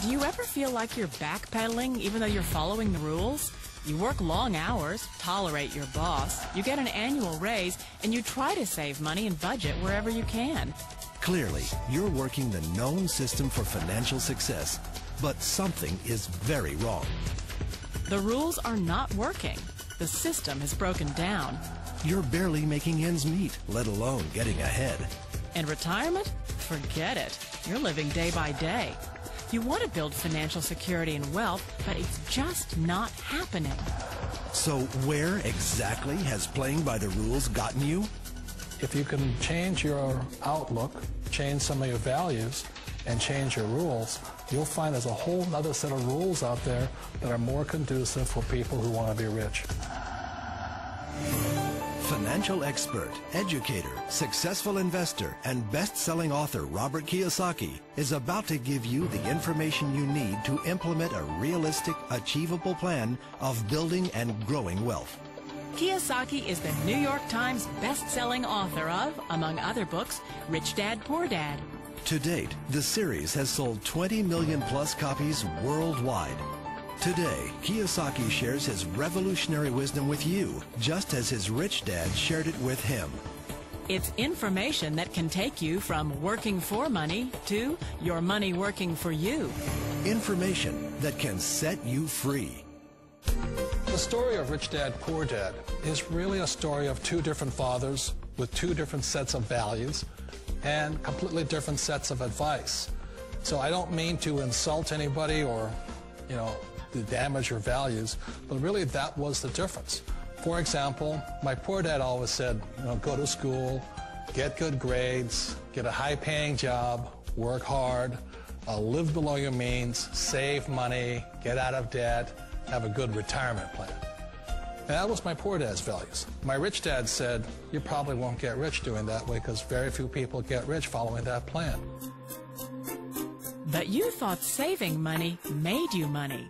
Do you ever feel like you're backpedaling even though you're following the rules? You work long hours, tolerate your boss, you get an annual raise, and you try to save money and budget wherever you can. Clearly, you're working the known system for financial success, but something is very wrong. The rules are not working. The system has broken down. You're barely making ends meet, let alone getting ahead. And retirement? Forget it. You're living day by day. You want to build financial security and wealth, but it's just not happening. So where exactly has playing by the rules gotten you? If you can change your outlook, change some of your values, and change your rules, you'll find there's a whole other set of rules out there that are more conducive for people who want to be rich. Financial expert, educator, successful investor, and best-selling author Robert Kiyosaki is about to give you the information you need to implement a realistic, achievable plan of building and growing wealth. Kiyosaki is the New York Times best-selling author of, among other books, Rich Dad, Poor Dad. To date, the series has sold 20 million plus copies worldwide. Today, Kiyosaki shares his revolutionary wisdom with you, just as his rich dad shared it with him. It's information that can take you from working for money to your money working for you. Information that can set you free. The story of Rich Dad, Poor Dad is really a story of two different fathers with two different sets of values and completely different sets of advice. So I don't mean to insult anybody or, to damage your values, but really that was the difference. For example, my poor dad always said, go to school, get good grades, get a high-paying job, work hard, live below your means, save money, get out of debt, have a good retirement plan. And that was my poor dad's values. My rich dad said, you probably won't get rich doing that way because very few people get rich following that plan. But you thought saving money made you money.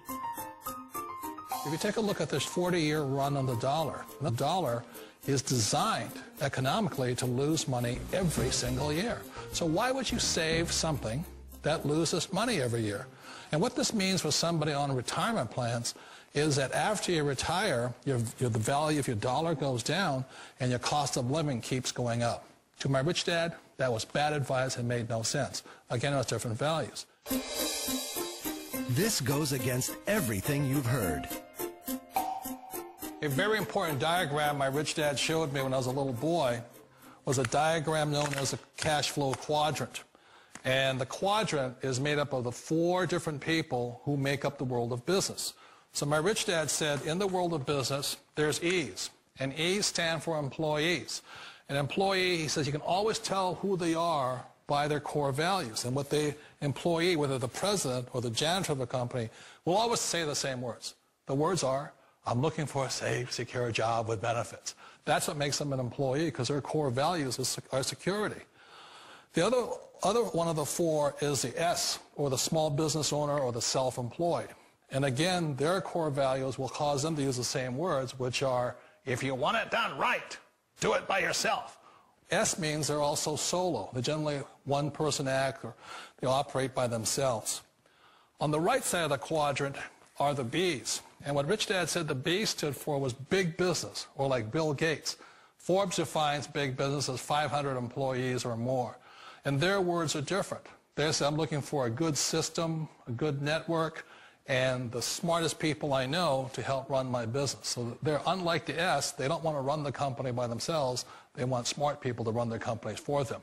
If you take a look at this 40-year run on the dollar is designed economically to lose money every single year. So why would you save something that loses money every year? And what this means for somebody on retirement plans is that after you retire, the value of your dollar goes down and your cost of living keeps going up. To my rich dad, that was bad advice and made no sense. Again, it was different values. This goes against everything you've heard. A very important diagram my rich dad showed me when I was a little boy was a diagram known as a cash flow quadrant. And the quadrant is made up of the 4 different people who make up the world of business. So my rich dad said, in the world of business, there's E's. And E's stand for employees. An employee, he says, you can always tell who they are by their core values. And what the employee, whether the president or the janitor of the company, will always say the same words. The words are, I'm looking for a safe, secure job with benefits. That's what makes them an employee, because their core values are security. The other one of the 4 is the S, or the small business owner or the self-employed. And again, their core values will cause them to use the same words, which are, if you want it done right, do it by yourself. S means they're also solo. They're generally one-person act, or they operate by themselves. On the right side of the quadrant are the B's. And what Rich Dad said the B stood for was big business, or like Bill Gates. Forbes defines big business as 500 employees or more. And their words are different. They say, I'm looking for a good system, a good network, and the smartest people I know to help run my business. So they're unlike the S. They don't want to run the company by themselves. They want smart people to run their companies for them.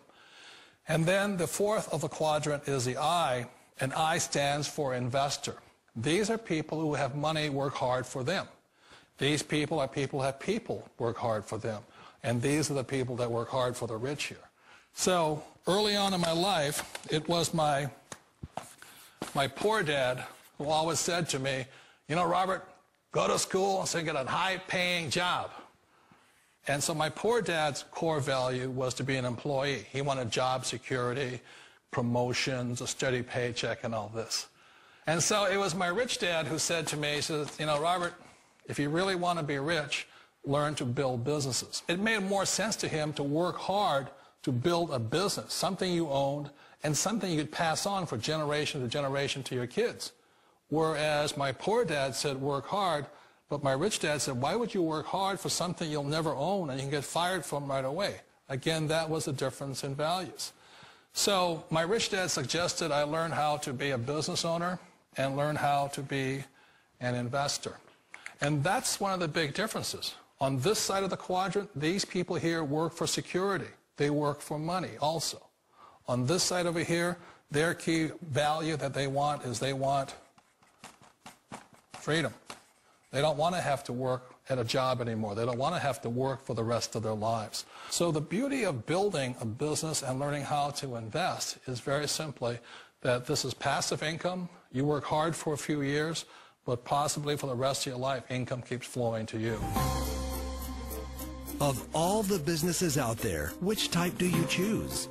And then the 4th of the quadrant is the I, and I stands for investor. These are people who have money work hard for them. These people are people who have people work hard for them. And these are the people that work hard for the rich here. So early on in my life, it was my poor dad who always said to me, Robert, go to school and get a high-paying job. And so my poor dad's core value was to be an employee. He wanted job security, promotions, a steady paycheck, and all this. And so it was my rich dad who said to me, he says, Robert, if you really want to be rich, learn to build businesses. It made more sense to him to work hard to build a business, something you owned, and something you could pass on for generation to generation to your kids. Whereas my poor dad said, work hard, but my rich dad said, why would you work hard for something you'll never own and you can get fired from right away? Again, that was the difference in values. So my rich dad suggested I learn how to be a business owner and learn how to be an investor. And that's one of the big differences. On this side of the quadrant, these people here work for security. They work for money also. On this side over here, their key value that they want is they want freedom. They don't want to have to work at a job anymore. They don't want to have to work for the rest of their lives. So the beauty of building a business and learning how to invest is very simply that this is passive income. You work hard for a few years, but possibly for the rest of your life, income keeps flowing to you. Of all the businesses out there, which type do you choose?